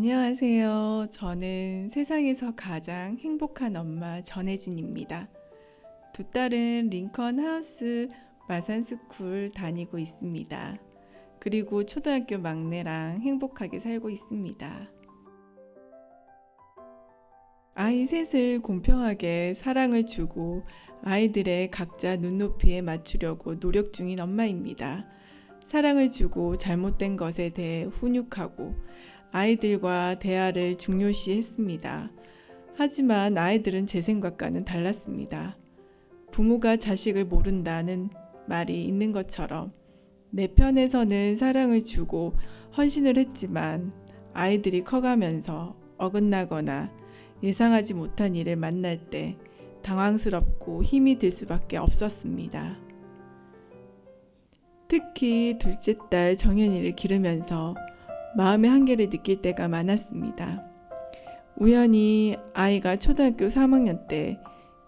안녕하세요. 저는 세상에서 가장 행복한 엄마 전혜진입니다. 두 딸은 링컨 하우스 마산스쿨 다니고 있습니다. 그리고 초등학교 막내랑 행복하게 살고 있습니다. 아이 셋을 공평하게 사랑을 주고 아이들의 각자 눈높이에 맞추려고 노력 중인 엄마입니다. 사랑을 주고 잘못된 것에 대해 훈육하고 아이들과 대화를 중요시했습니다. 하지만 아이들은 제 생각과는 달랐습니다. 부모가 자식을 모른다는 말이 있는 것처럼 내 편에서는 사랑을 주고 헌신을 했지만 아이들이 커가면서 어긋나거나 예상하지 못한 일을 만날 때 당황스럽고 힘이 들 수밖에 없었습니다. 특히 둘째 딸 정연이를 기르면서 마음의 한계를 느낄 때가 많았습니다. 우연히 아이가 초등학교 3학년 때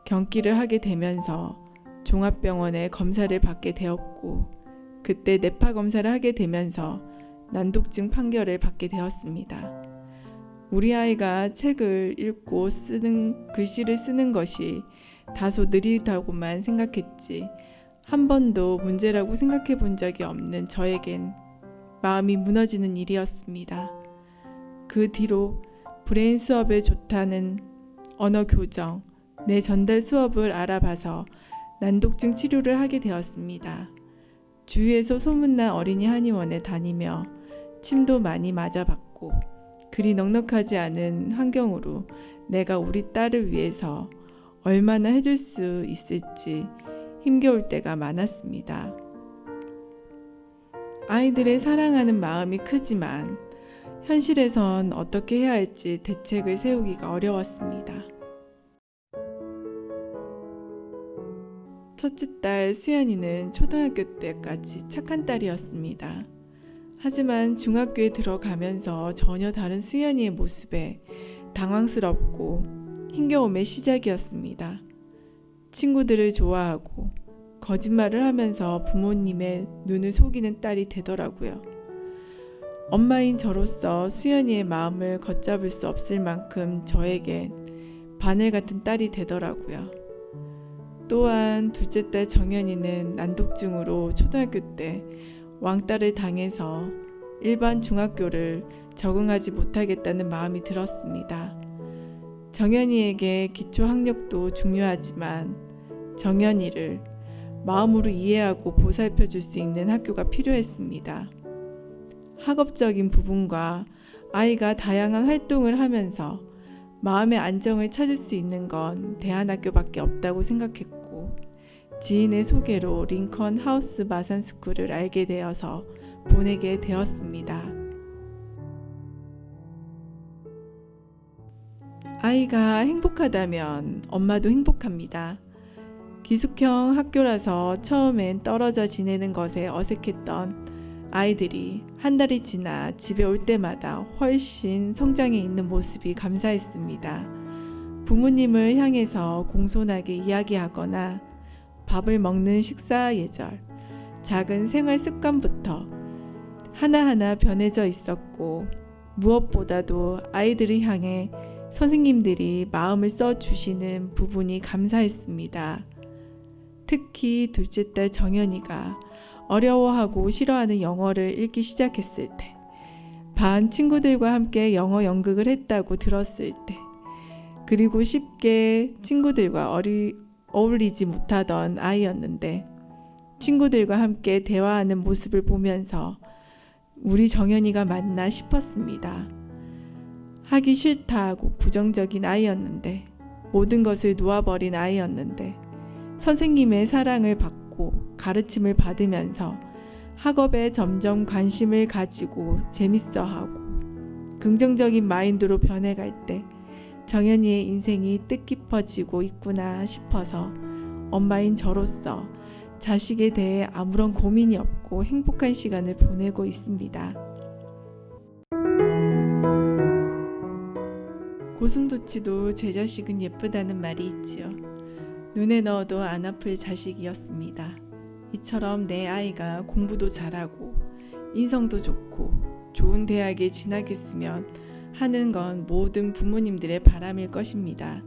경기를 하게 되면서 종합병원에 검사를 받게 되었고 그때 뇌파 검사를 하게 되면서 난독증 판결을 받게 되었습니다. 우리 아이가 책을 읽고 글씨를 쓰는 것이 다소 느리다고만 생각했지 한 번도 문제라고 생각해 본 적이 없는 저에겐 마음이 무너지는 일이었습니다. 그 뒤로 브레인 수업에 좋다는 언어 교정, 뇌 전달 수업을 알아봐서 난독증 치료를 하게 되었습니다. 주위에서 소문난 어린이 한의원에 다니며 침도 많이 맞아봤고 그리 넉넉하지 않은 환경으로 내가 우리 딸을 위해서 얼마나 해줄 수 있을지 힘겨울 때가 많았습니다. 아이들의 사랑하는 마음이 크지만 현실에선 어떻게 해야 할지 대책을 세우기가 어려웠습니다. 첫째 딸 수연이는 초등학교 때까지 착한 딸이었습니다. 하지만 중학교에 들어가면서 전혀 다른 수연이의 모습에 당황스럽고 힘겨움의 시작이었습니다. 친구들을 좋아하고 거짓말을 하면서 부모님의 눈을 속이는 딸이 되더라고요. 엄마인 저로서 수연이의 마음을 걷잡을 수 없을 만큼 저에겐 바늘 같은 딸이 되더라고요. 또한 둘째 딸 정연이는 난독증으로 초등학교 때 왕따를 당해서 일반 중학교를 적응하지 못하겠다는 마음이 들었습니다. 정연이에게 기초학력도 중요하지만 정연이를 마음으로 이해하고 보살펴 줄 수 있는 학교가 필요했습니다. 학업적인 부분과 아이가 다양한 활동을 하면서 마음의 안정을 찾을 수 있는 건 대안학교밖에 없다고 생각했고 지인의 소개로 링컨 하우스 마산스쿨을 알게 되어서 보내게 되었습니다. 아이가 행복하다면 엄마도 행복합니다. 기숙형 학교라서 처음엔 떨어져 지내는 것에 어색했던 아이들이 한 달이 지나 집에 올 때마다 훨씬 성장해 있는 모습이 감사했습니다. 부모님을 향해서 공손하게 이야기하거나 밥을 먹는 식사 예절, 작은 생활 습관부터 하나하나 변해져 있었고 무엇보다도 아이들을 향해 선생님들이 마음을 써주시는 부분이 감사했습니다. 특히 둘째 딸 정연이가 어려워하고 싫어하는 영어를 읽기 시작했을 때, 반 친구들과 함께 영어 연극을 했다고 들었을 때, 그리고 쉽게 친구들과 어울리지 못하던 아이였는데 친구들과 함께 대화하는 모습을 보면서 우리 정연이가 맞나 싶었습니다. 하기 싫다고 부정적인 아이였는데 모든 것을 놓아버린 아이였는데 선생님의 사랑을 받고 가르침을 받으면서 학업에 점점 관심을 가지고 재밌어하고 긍정적인 마인드로 변해갈 때 정연이의 인생이 뜻깊어지고 있구나 싶어서 엄마인 저로서 자식에 대해 아무런 고민이 없고 행복한 시간을 보내고 있습니다. 고슴도치도 제 자식은 예쁘다는 말이 있지요. 눈에 넣어도 안 아플 자식이었습니다. 이처럼 내 아이가 공부도 잘하고 인성도 좋고 좋은 대학에 진학했으면 하는 건 모든 부모님들의 바람일 것입니다.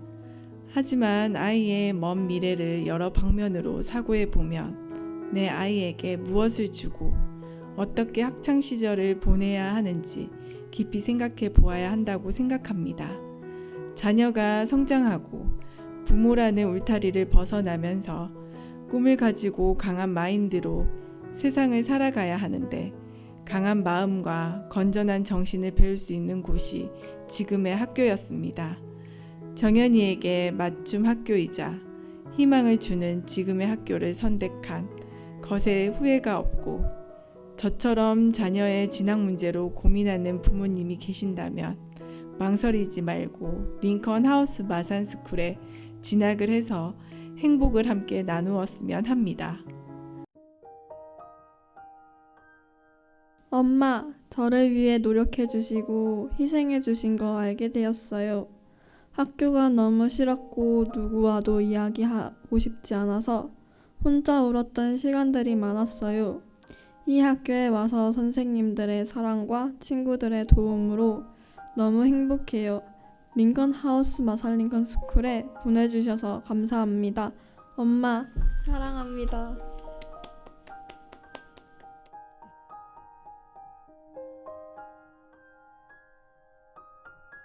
하지만 아이의 먼 미래를 여러 방면으로 사고해 보면 내 아이에게 무엇을 주고 어떻게 학창 시절을 보내야 하는지 깊이 생각해 보아야 한다고 생각합니다. 자녀가 성장하고 부모라는 울타리를 벗어나면서 꿈을 가지고 강한 마인드로 세상을 살아가야 하는데 강한 마음과 건전한 정신을 배울 수 있는 곳이 지금의 학교였습니다. 정연이에게 맞춤 학교이자 희망을 주는 지금의 학교를 선택한 것에 후회가 없고 저처럼 자녀의 진학 문제로 고민하는 부모님이 계신다면 망설이지 말고 링컨 하우스 마산 스쿨에 진학을 해서 행복을 함께 나누었으면 합니다. 엄마, 저를 위해 노력해 주시고 희생해 주신 거 알게 되었어요. 학교가 너무 싫었고 누구와도 이야기하고 싶지 않아서 혼자 울었던 시간들이 많았어요. 이 학교에 와서 선생님들의 사랑과 친구들의 도움으로 너무 행복해요. 링컨 하우스 마산 링컨 스쿨에 보내주셔서 감사합니다. 엄마, 사랑합니다.